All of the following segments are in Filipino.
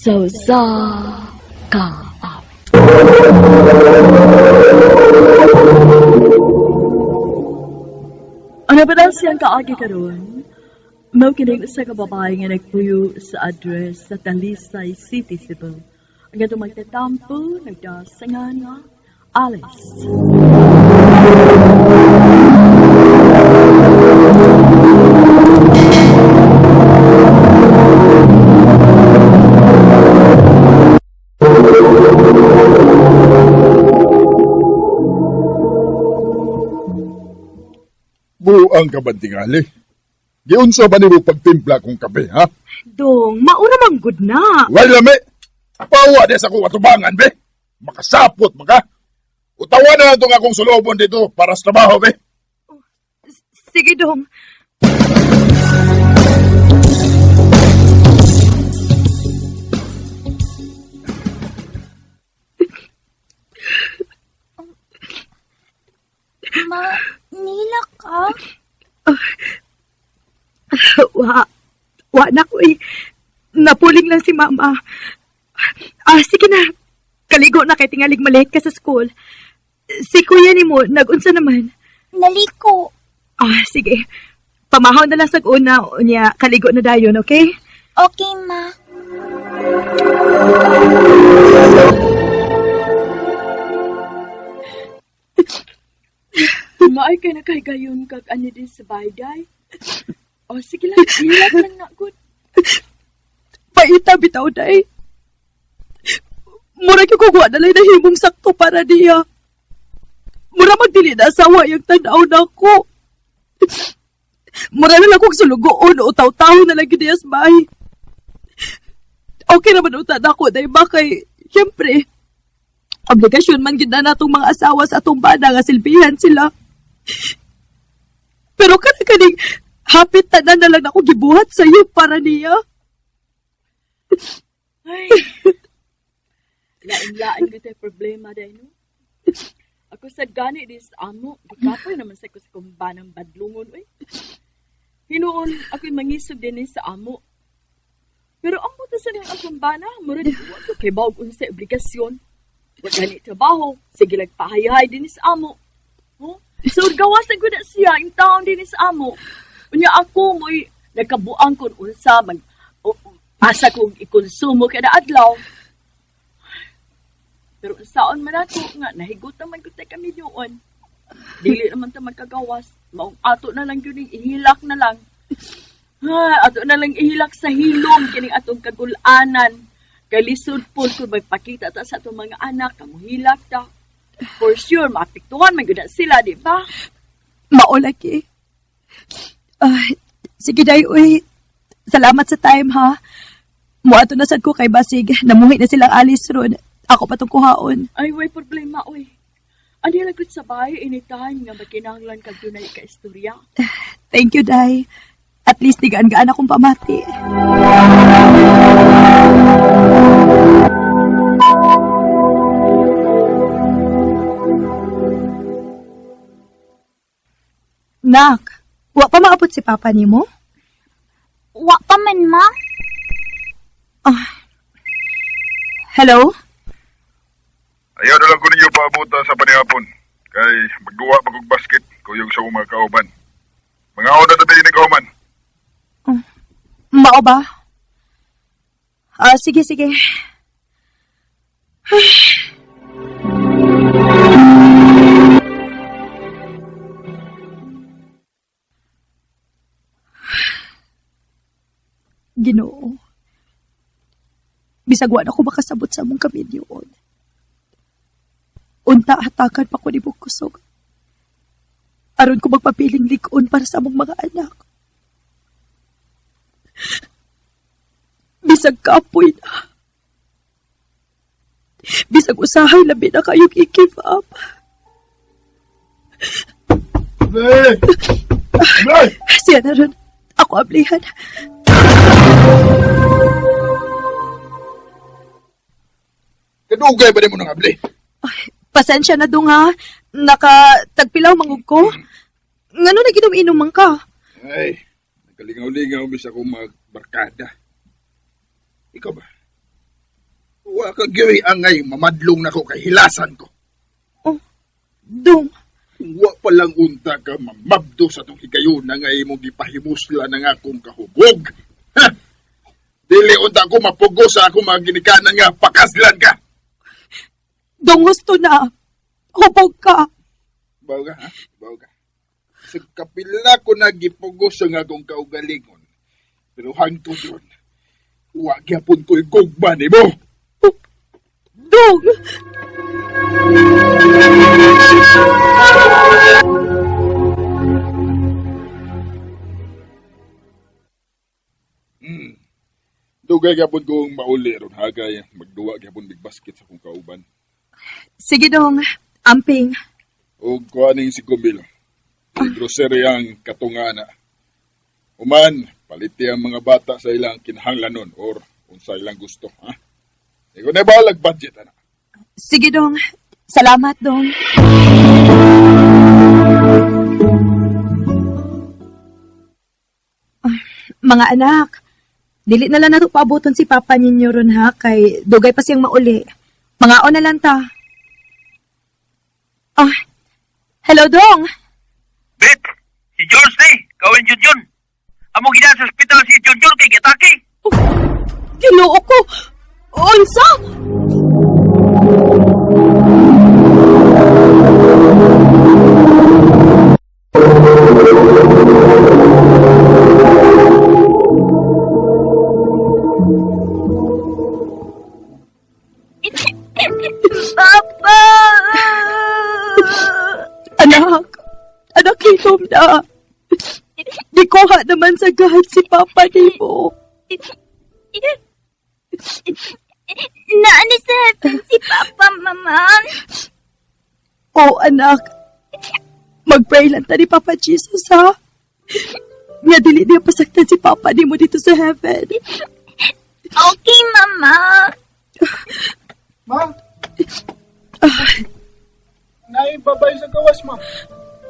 Sausa ka. Ano ba daw siyang kaagi karon? Mao kining usa ka babae nga nagpuyo sa address sa Talisay City, Cebu. Ang atong magtatampo, nagdasangan nga, Alice. Buang ka ba tingali? Giunsa ba ni mo pagtimpla kong kape, ha? Dong, maura mang good na. Wala lami! Pawa des ako atubangan, be! Makasapot, maka! Utawan na itong akong sulobon dito para sa trabaho, be! Sige, Dong. Manila ka? Wa na ko eh. Napuling lang si Mama. Sige na. Kaligo na kay tingalig malate ka sa school. Si kuya ni mo, nag-unsa naman? Naliko. Sige. Pamahaw na lang sa una niya. Kaligo na dayon, okay? Okay, ma. Maay ka na kay gayon kag ani din sa bayday. Sige lang, hilak lang na good. Paita bitaw day. Mura ki ko na lang himong sakto para diya. Mura magdili na asawa yung tanaw na ko. Mura na lang kong sulugoon o taw-taw na lang giniyas bahay. Okay naman utan ako day ba kay, siyempre, obligasyon man gina na itong mga asawa sa atong bana nga silbihan sila. Pero kaning hapit tanan na lang ako gibuhat sa iyo para niya. Ay, lain-lain ko tayo problema dahil, no? Ako sa gani dis amo, kapoy naman sa ko sa kumbanang badlungon, oy. Hinoon, ako'y mangisog din sa amo. Pero amo to sa niyang akumbana, murad ko kay bawag sa obligasyon. Wag gani trabaho, sige lang pahayahay din sa amo. So, gawasan ko na siya, yung taon din sa amo. Unya ako mo'y nagkabuang kung unsa, asa kong ikonsumo kada adlaw. Pero saon man ako nga, nahigot naman ko tayo kami doon. Dili naman ta magkagawas. Maong ato na lang yun, ihilak na lang. Ato na lang ihilak sa hilom, kining atong kagulanan. Kay lisod po kung magpakita ta sa atong mga anak, kamuhilak ta. For sure, mapiktuhan, may guna sila, di ba? Maulaki. Sige day, uy. Salamat sa time, ha? Muato na sad ko kay Basig. Namuhi na silang alis ron. Ako pa itong kuhaon. Ay, way problema, uy. Ani lang sa bahay, anytime nga makinahanglan kag dunay ka istorya. Thank you, day. At least digaan-gaan akong pamati. Nak, wa pa maabot si Papa ni mo? Wa pa man, ma. Hello? Ayaw na lang ko ninyo paabuta sa panihapon. Kay magduwa magug basket kuyog sa mga kauban. Mga oda na tayo ni kauman. Mao ba? Sige. Ginoo. Bisag wa na ko makasabot sa among kamilyon. Unta hatakan pa ko ni Bukusog. Aron ko magpapiling likon para sa among mga anak. Bisag kapoy na. Bisag usahay labi na kayong i-give up. Nay! Siya na rin. Ako ablihan. Kadugay ba di mo nang abli? Pasensya na dong ha. Nakatagpilaw mangug ko. Ngano na ginom-inom man ka? Ay, nakalingaw-lingaw bis ako magbarkada. Ikaw ba? Wa ka giri angay mamadlong nako kay hilasan ko. Dong, Wa palang unta ka mamabdo sa tong higayon na nga imong gipahimusla ng akong kahubog. Ha? Dili unta ko mapugo sa akong mga ginikanan nga pakaslan ka. dong gusto na. Hubog ka. Baw ka, ha? Baw ka. Sa kapila ko nagipugo sa nga akong kaugalingon. Pero hangtod yun, wa gyapon ko'y gugma ni mo. Dong! Dugay gyapon kong mauli ron ha kay magduwa gyapon big basket sa akong kauban. Sige dong, amping. O kuaning si Gumbil. Ang grocery ang katungana. Uman, paliti ang mga bata sa ilang kinahanglanon or kung sa ilang gusto, ha? Ikaw na bahalag budget, ana. Sige dong, salamat dong. Mga anak, dili na lang nato paabuton si Papa ninyo ron ha, kay dugay pa siyang mauli. Mangaon na lang ta. Hello dong. Bet, si George ni, kawin Junjun. Amo gina sa hospital si Junjun kay gitake. Ginoo ko. Unsa? Papa! Anak hinom na. Dikuha naman sa gahad si Papa ni mo. Naani sa heaven si Papa, Mama. Oh, anak. Mag-pray lang ta ni Papa Jesus, ha? Nga dili niya pasaktan si Papa ni mo dito sa heaven. Okay, Mama. Ma? Naibabay sa gawas, ma.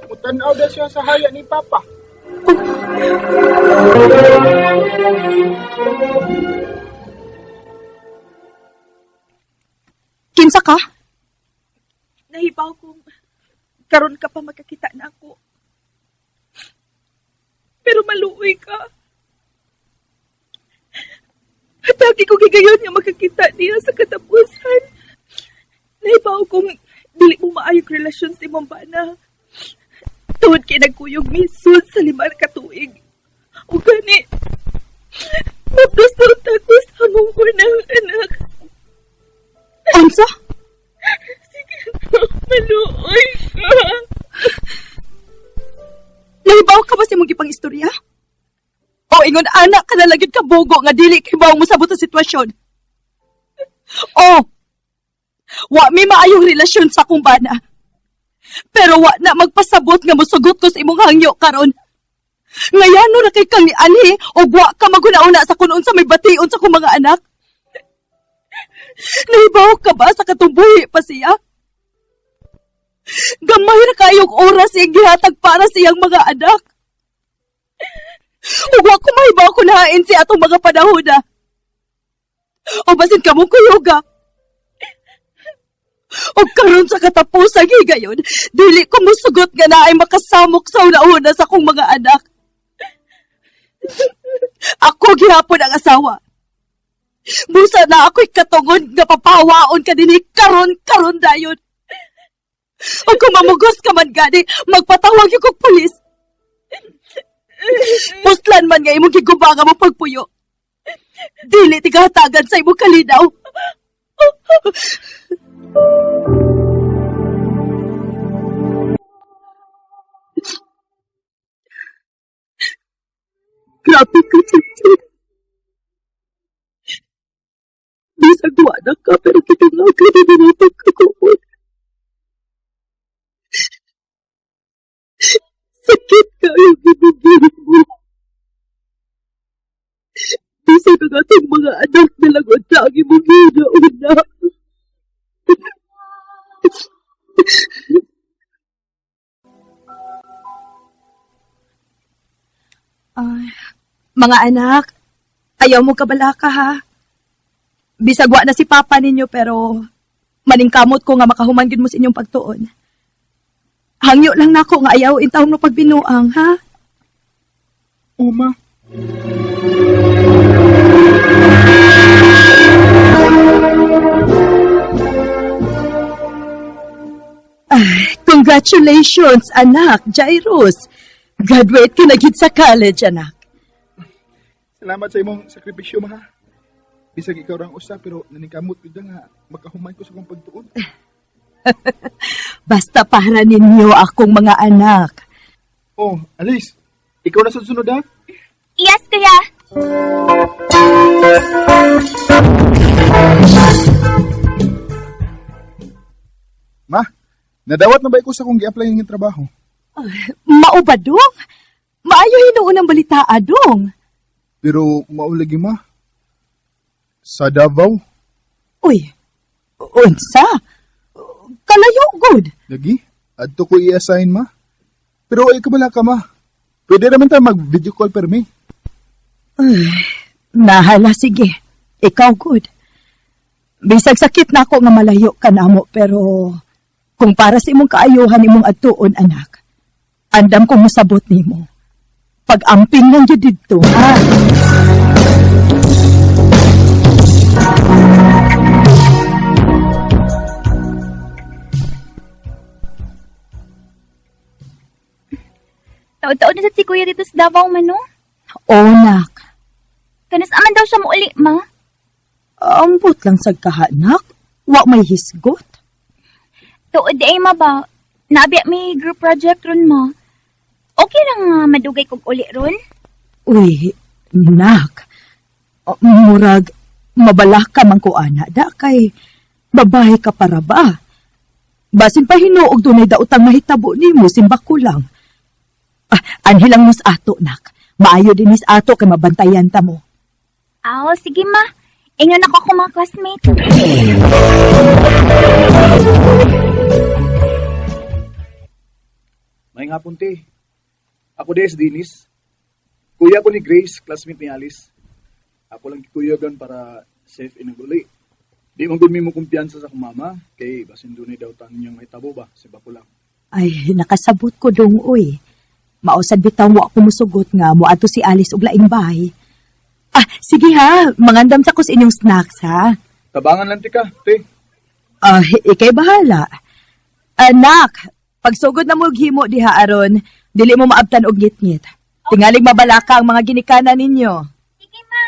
Mutanaw na siya sa haya ni Papa. Kinsa ka? Nahibaw kong karon ka pa magkakita na ako. Pero maluoy ka. Hatagi ko gigayon nga magkakita niya sa katapusan. Nahibaw kong dili mo maayong relasyon sa imong bana. Tuwad kay nagkuyog misod sa 5 ka tuig. O gani, mabdos na ko sa among unang anak. Unsa? Sige po, maluoy ka. Nahibaw ka ba sa imong gipang istorya? O ingon anak ka na lagid ka bogo nga dili kay bawo mo sabot sa sitwasyon? O, wa may maayong relasyon sa akong bana. Pero wa na magpasabot nga mosugot ko sa imong hangyo karon. Ngayano na kay kang ani o wa ka maguna-una sa kunon sa may bation sa akong mga anak? Nahibaw ka ba sa katumbuhi pa siya? Gamay na kayong oras siyang gihatag para siyang mga anak. Ug wa ko mahibaw kung nahain siya atong mga panahon na. O basin ka mong kuyoga. O karon sa katapusang higayon, dili ko musugot nga na ay makasamok sa una-una sa akong mga anak. Ako gihapon ang asawa. Busa na ako'y katungon nga papawaon ka din karon dayon. O kung mamugos ka man gani, magpatawag yung kong pulis. Puslan man nga imong giguba nga mo pagpuyo. Dili tigahatagan sa imong kalinaw. Grabe ka, Chinchon. Bisag wala ka, pero kitungag ka na din ang pagkakupot. Sakit ka yung binibirit mo. Bisag ang ating mga anak na lagot na ang imong una. Mga anak, ayaw mo kabala ka ha. Bisag wa na si Papa ninyo pero maningkamot ko nga makahuman gid mo sa inyong pagtuon. Hangyo lang nako nga ayaw intawon mo pagbinuang, ha? O, ma. Congratulations, anak, Jairus. Graduate ka na gid sa college, anak. Salamat sa imong sakripisyo, ma. Bisag ikaw rang usa, pero naningkamot ko nga makahuman ko sa kong pagtuon. Basta para ninyo akong mga anak. Oh, Alice, ikaw na sa sunod, ha? Yes, kuya. Ma, nadawat na ba ikaw sa kong gi-apply ng trabaho? Mao ba, dong? Maayo hinuon ang balita, dong. Pero maulagi, ma. Sa Davao, Uy, unsa? Kalayo, good. lagi, adto ko i-assign, ma. Pero ay kabala ka, ma. Pwede naman tayo mag-video call per me. Nahala, sige. Ikaw, good. Bisag sakit na ako nga malayo ka namo, pero kung para sa imong kaayuhan imong adtuon, anak, andam kong musabot nimo. Pag-amping lang yun dito, ha? Taon-taon na sa si kuya dito sa Davao man, no? O, nak. Kanas aman daw siya mauli, ma. Ambot lang sa kahanak. Wa may hisgot. Tuod ay ma ba? Nabi may group project ron, ma. Okay lang nga madugay kog uli ron? Uy, nak. Murag, mabalah ka man ko, ana. Da kay, babae ka para ba? Basin pa hinuog doon ay daotang mahitabo ni mo, simba ko lang. Anhilang mus ato, nak. Maayo din is ato kay mabantayan ta mo. Aw, sige ma. Ingon ako akong mga classmate. May nga punti. Ako des, Dinis. Kuya ko ni Grace, classmate ni Alice. Ako lang kikuyagan para safe inaguli. Di mo gumi mo kumpiyansa sa kumama, kay basin doon daw tan niyang may tabo ba, si Bako lang. Ay, nakasabot ko dong, uy. Mausad bitaw mo ako musugot nga mo ato si Alice ug laing bahay. Sige ha, mangandam sa ko sa inyong snacks, ha? Tabangan lang ti ka, te. Ikay bahala. Anak, pagsugod na mo og himo diha aron, dili mo maabtan og ngit-ngit. Tingaling mabalaka ang mga ginikanan ninyo. Sige ma.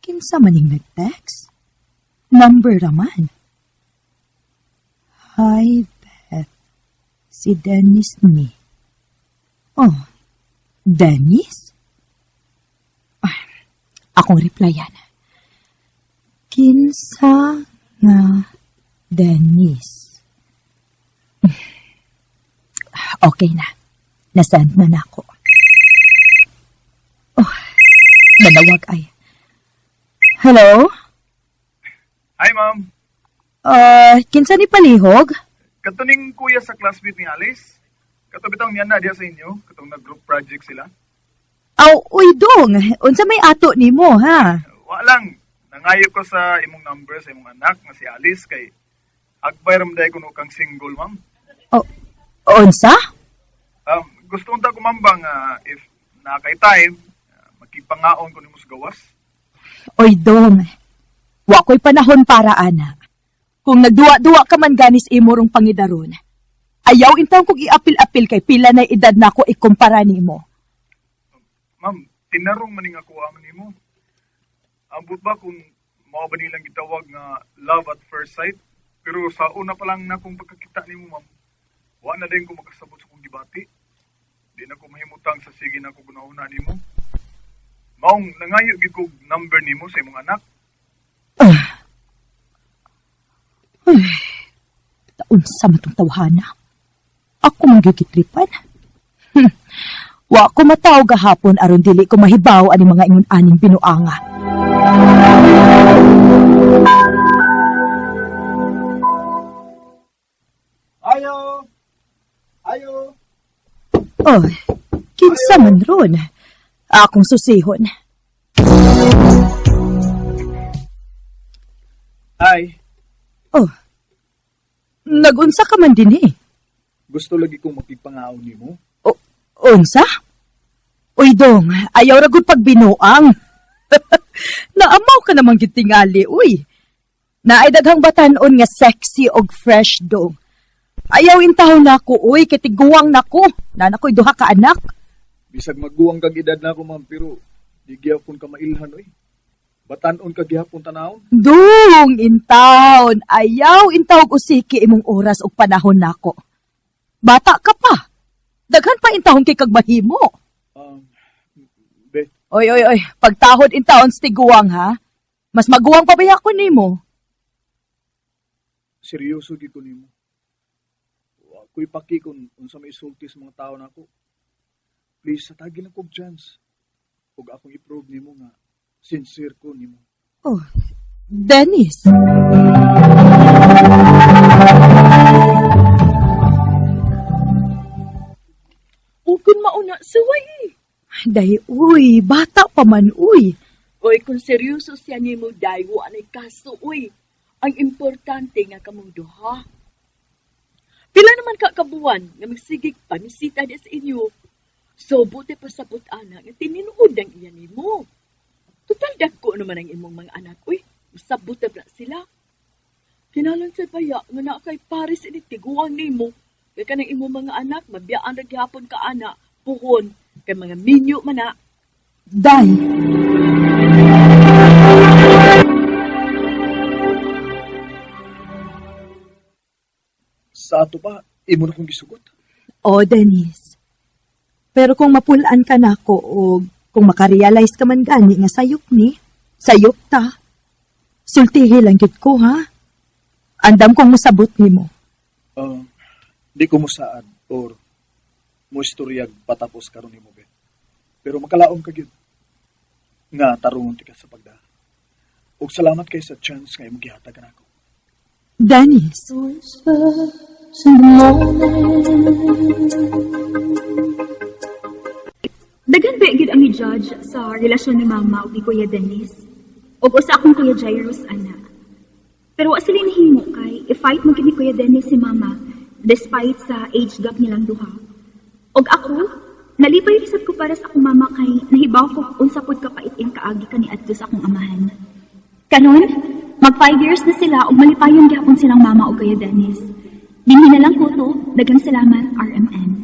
Kinsa maning nag-text? Number raman. Hi, Beth. Si Dennis ni. Oh, Dennis? Akong replyan. Kinsa nga Dennis. Okay na. Nasend na ako. Oh, nanawag ay. Hello? Hi, ma'am. Kinsa ni palihog? Katuning kuya sa classmate ni Alice. Katubitang niya na diya sa inyo. Katong nag-group project sila. Aw, uy dong. Unsa may ato nimo, ha? Wa lang. Nangayo ko sa imong number sa imong anak nga si Alice kay agbay ramday ko no kang single, ma'am. Unsa? Gusto unta ko, ma'am, bang if nakay time, magkipangaon ko nimo sa gawas. Oy dong. Wa ko'y panahon para ana. Kung nagduwa-duwa ka man ganis imorong pangidaron, ayaw intawon kog iapil-apil kay pila na edad na ako ikumpara nimo. Ma'am, tinarong maning ako aman nimo. Ambot ba kung mao ba nilang gitawag nga love at first sight? Pero sa una pa lang na kung pagkakita nimo, ma'am, wa na din ko makasabot sa kong gibati. Di na ko mahimutang sa sige na ko gunahuna nimo. Maong nangayo gid kog number nimo sa imong anak. Taon sa matong tawhana. Ako magigitripan. Wa ko mataw gahapon aron dili ko mahibaw ani mga ingon aning binuanga. Ay, Oh, kinsa man ron. Akong susihon. Ay, Oh, nagunsa ka man din eh. gusto lagi kong makipangao nimo. Unsa? Uy dong, ayaw ragod pagbinuang. Naamaw ka namang gitingali, uy. Naay daghang batanon nga sexy og fresh dong. Ayaw intahon nako, uy, kitiguwang nako. Nanakoy duha ka anak. Bisag magguwang kag edad na ako, ma'am, pero di gyapon ka mailhan, oy. Batanon ka gyapon tanawon. Dong, intawon. Ayaw intawog usiki imong oras og panahon nako. Bata ka pa. Daghan pa intahon kay kag mahimo. Beth, Oy, pagtahod intawon sa tiguwang ha. Mas maguwang pa ba ako nimo? seryoso gid ko nimo. Wa ko'y paki kung unsa may isulti sa mga tao nako. Please, satagin akong chance. Ug akong i-prove nimo nga sincere ko nimo. Oh, Dennis. Kung mauna, suway. Day, uy, bata pa man, uy. Oy, kung seryoso siya ni mo, day, anay kaso, uy. Ang importante nga kamong duha. Pila naman ka kabuwan nga magsigig pamisita di sa inyo. So, buti pa sa putana nga tininuod ang iyan ni mo. Total dagko naman ang imong mga anak, uy. Masabot na sila. Kinalan sa baya nga na kay Paris ini tiguan ni mo. Kaya ka ng imong mga anak, mabiyaan na gihapon ka anak, puhon, kay mga minyo man na. Day. Sa ato pa, imo na kong gisugot. Oh, Dennis. Pero kung mapulaan ka na ko o kung makarealize ka man gani nga sayop ni, sayop ta. Sultihi lang gid ko, ha? Andam kong musabot ni mo. Di ko musaad or mo istoryag patapos karon nimo bet. Pero makalaom ka gyud nga tarungon ti ka sa pagda. Ug salamat kay sa chance nga imong gihatag kanako. Dennis. Daghan ba gid ang i-judge sa relasyon ni Mama ug ni Kuya Dennis? Ug usa akong Kuya Jairus ana. Pero wa sila nahimo kay i-fight mo gid ni Kuya Dennis si Mama despite sa age gap nilang duha. Og ako, nalipay risat ko para sa akong mama kay nahibaw ko unsa pud kapait-in kaagi kaniadto sa akong amahan. Kanon, mag 5 years na sila og malipayon gyapon silang mama og Kuya Dennis. Dinhi na lang ko to, daghang salamat RMN.